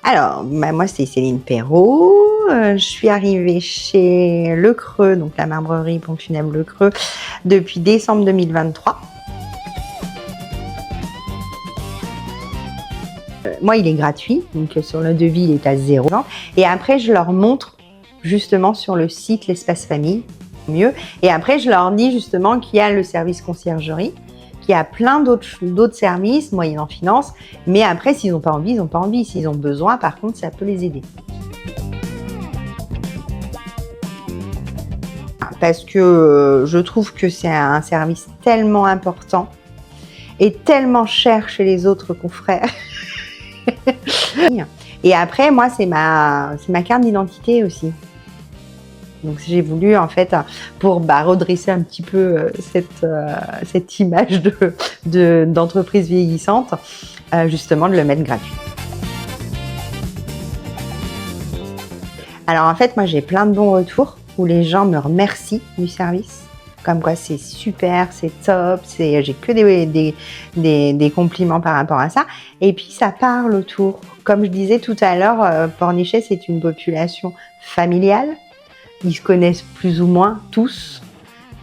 Alors, bah, moi, c'est Céline Perrault. Je suis arrivée chez Le Creux, donc la marbrerie Pompe Funèbre Le Creux, depuis décembre 2023. Moi, il est gratuit, donc sur le devis, il est à 0. Et après, je leur montre justement sur le site l'espace famille, mieux. Et après, je leur dis justement qu'il y a le service conciergerie, qu'il y a plein d'autres services, moyennant finance. Mais après, s'ils n'ont pas envie, ils n'ont pas envie. S'ils ont besoin, par contre, ça peut les aider. Parce que je trouve que c'est un service tellement important et tellement cher chez les autres confrères. Et après, moi, c'est ma carte d'identité aussi. Donc j'ai voulu, en fait, pour redresser un petit peu cette image d'entreprise vieillissante, justement de le mettre gratuit. Alors en fait, moi j'ai plein de bons retours où les gens me remercient du service. Comme quoi c'est super, c'est top, j'ai que des compliments par rapport à ça. Et puis ça parle autour. Comme je disais tout à l'heure, Pornichet, c'est une population familiale. Ils se connaissent plus ou moins tous.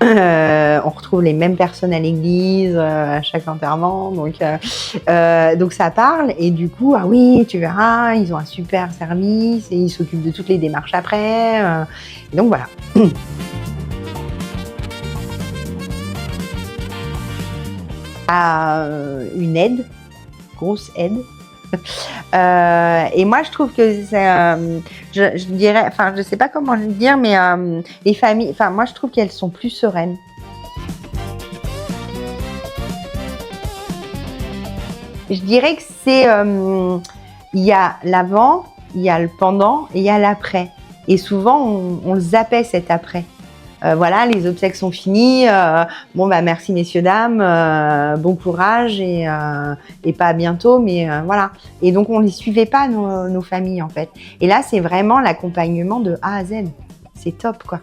On retrouve les mêmes personnes à l'église, à chaque enterrement. Donc ça parle. Et du coup, ah oui, tu verras, ils ont un super service et ils s'occupent de toutes les démarches après. Et donc voilà. Une aide, grosse aide. Et moi je trouve que c'est, je dirais, enfin je sais pas comment le dire, mais les familles, enfin moi je trouve qu'elles sont plus sereines. Je dirais que c'est, il y a l'avant, il y a le pendant et il y a l'après. Et souvent on le zappait cet après. Voilà, les obsèques sont finies. Bon, bah merci messieurs dames, bon courage et pas à bientôt, mais voilà. Et donc on les suivait pas nos familles en fait. Et là, c'est vraiment l'accompagnement de A à Z. C'est top quoi.